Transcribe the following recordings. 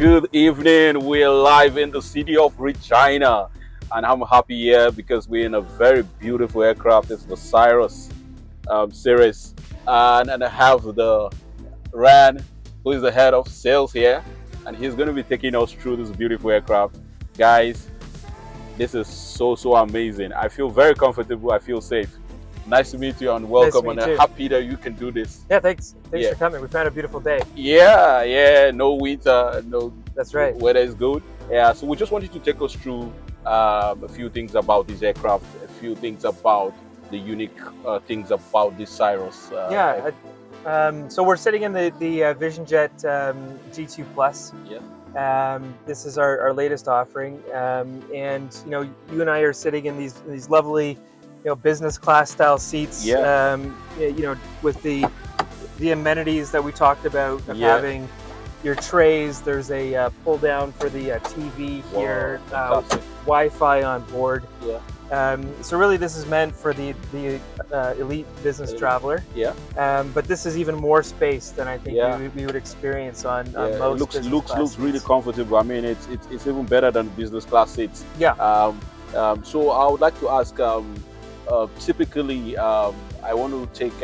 Good evening. We're live in the city of Regina, and I'm happy here because we're in a very beautiful aircraft. It's the Cirrus series, and I have the Ran, who is the head of sales here, and he's going to be taking us through this beautiful aircraft. Guys, this is so amazing. I feel very comfortable. I feel safe. Nice to meet you and Nice to welcome, meet and I'm you. happy that you can do this. Yeah, thanks Yeah. for coming. We found a beautiful day. Yeah. No winter, no. That's right. Weather is good. Yeah. So we just wanted to take us through a few things about this aircraft, a few things about the unique things about this Cirrus. Yeah. So we're sitting in the Vision Jet G2 Plus. Yeah. This is our latest offering, and you and I are sitting in these lovely, business class style seats. Yeah. With the amenities that we talked about of Yeah. having your trays. There's a pull down for the TV here, Wow, fantastic. Wi-Fi on board. Yeah. So really, this is meant for the elite business traveler. Yeah. But this is even more space than I think Yeah. we would experience on Yeah. most It business looks class really seats. comfortable. I mean, it's even better than business class seats. Yeah. So I would like to ask, typically, I want to take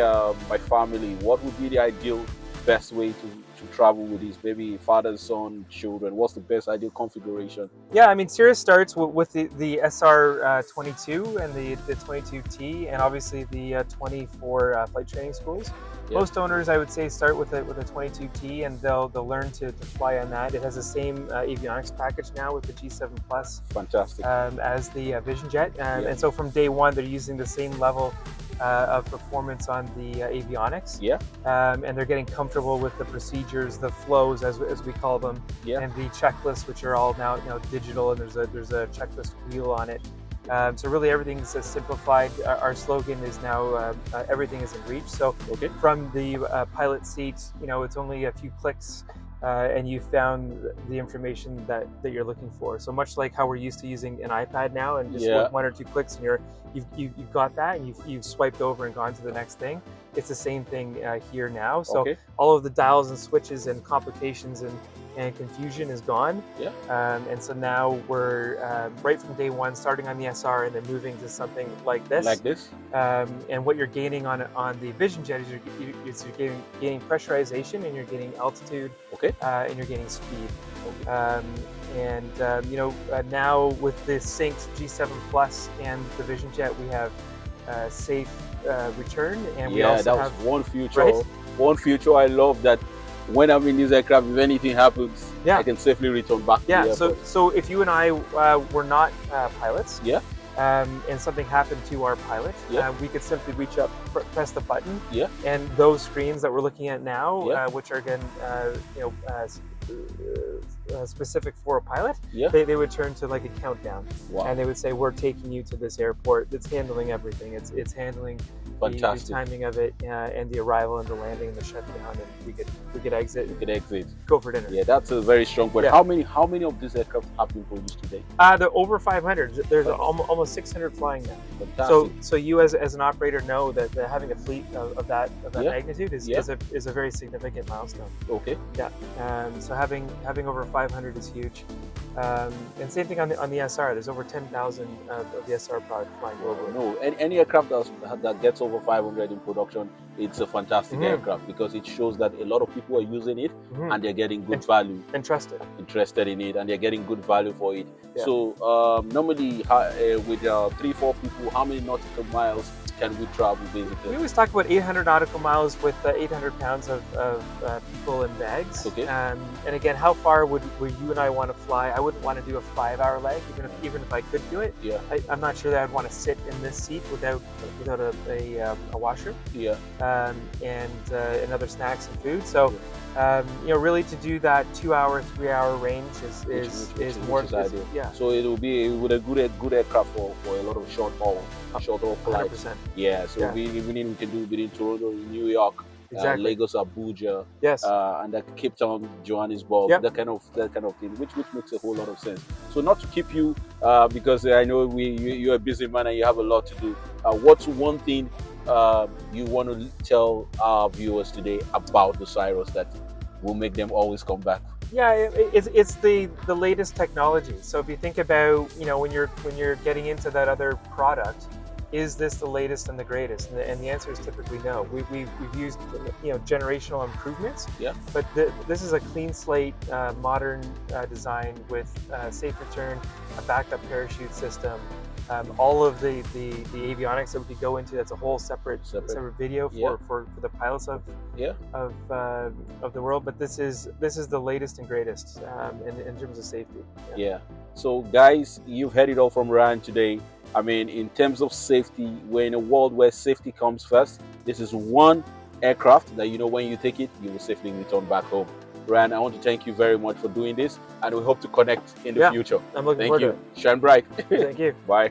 my family. What would be the ideal best way to travel with these? Maybe father, son, children. What's the best ideal configuration? Yeah, I mean, Cirrus starts with the SR 22 and the 22T, and obviously the 24 flight training schools. Yeah. Most owners, I would say, start with a 22T, and they'll learn to fly on that. It has the same avionics package now with the G7 Plus. Fantastic. As the Vision Jet, Yeah. and so from day one, they're using the same level of performance on the avionics. Yeah. And they're getting comfortable with the procedures, the flows, as we call them, Yeah. and the checklists, which are all now digital, and there's a checklist wheel on it. So really everything's simplified. Our slogan is now everything is in reach. So Okay. from the pilot seat, it's only a few clicks and you found the information that you're looking for. So much like how we're used to using an iPad now, and just Yeah. one or two clicks, and you've got that, and you've swiped over and gone to the next thing. It's the same thing here now. So Okay. all of the dials and switches and complications and confusion is gone. Yeah. And so now we're right from day one, starting on the SR and then moving to something like this. Like this. And what you're gaining on the Vision Jet is you're gaining pressurization, and you're gaining altitude, Okay. and you're gaining speed. Okay. Now with the synced G7 Plus and the Vision Jet, we have safe return, and we Yeah, also that was have one feature. right? One feature I love, that when I'm in this aircraft, if anything happens, Yeah. I can safely return back to the Yeah, airport. so if you and I were not pilots, Yeah. and something happened to our pilot, Yeah. we could simply reach up, press the button, Yeah. and those screens that we're looking at now, Yeah. which are again, specific for a pilot, Yeah. they would turn to like a countdown, Wow. and they would say, "We're taking you to this airport. It's handling everything. It's handling the Fantastic. timing of it, and the arrival and the landing and the shutdown, and we could exit, You can exit. go for dinner." Yeah, that's a very strong point. Yeah. How many of these aircraft have been produced today? They're over 500. There's almost 600 flying now. Fantastic. So you as an operator know that having a fleet of that Yeah. magnitude is Yeah. is a very significant milestone. Okay. Yeah. So having over 500 is huge. And same thing on the SR. There's over 10,000 of the SR product flying globally. No, any aircraft that gets over 500 in production, it's a fantastic Mhm. aircraft, because it shows that a lot of people are using it Mhm. and they're getting good value, And trusted. interested in it, and they're getting good value for it. Yeah. So normally with 3-4 people, how many nautical miles can we travel We basically? always talk about 800 nautical miles with 800 pounds of people and bags. Okay. And again, how far would you and I want to fly? I wouldn't want to do a 5-hour leg, even if I could do it. Yeah. I'm not sure that I'd want to sit in this seat without a washer Yeah. and other snacks and food. So really to do that 2-hour, 3-hour range is more ideal. yeah. So it will be with a good aircraft for a lot of short haul flights. 100%. Yeah. So Yeah. we can do within Toronto, New York, Exactly. Lagos, Abuja, Yes. and Cape Town, Johannesburg, Yep. that kind of thing, which makes a whole lot of sense. So not to keep you, because I know you're a busy man and you have a lot to do. What's one thing you want to tell our viewers today about the Cirrus that will make them always come back? Yeah, it's the latest technology. So if you think about, when you're getting into that other product, is this the latest and the greatest? And the answer is typically no. We've used, generational improvements, Yeah, but this is a clean slate, modern design with safe return, a backup parachute system, all of the avionics that we could go into. That's a whole separate separate. video Yeah, for the pilots yeah, of the world. But this is the latest and greatest, in terms of safety. Yeah. yeah. So, guys, you've heard it all from Ryan today. I mean, in terms of safety, we're in a world where safety comes first. This is one aircraft that, when you take it, you will safely return back home. Ryan, I want to thank you very much for doing this, and we hope to connect in the Yeah, future. I'm looking Thank forward to you. it. Shine bright. Thank you. Bye.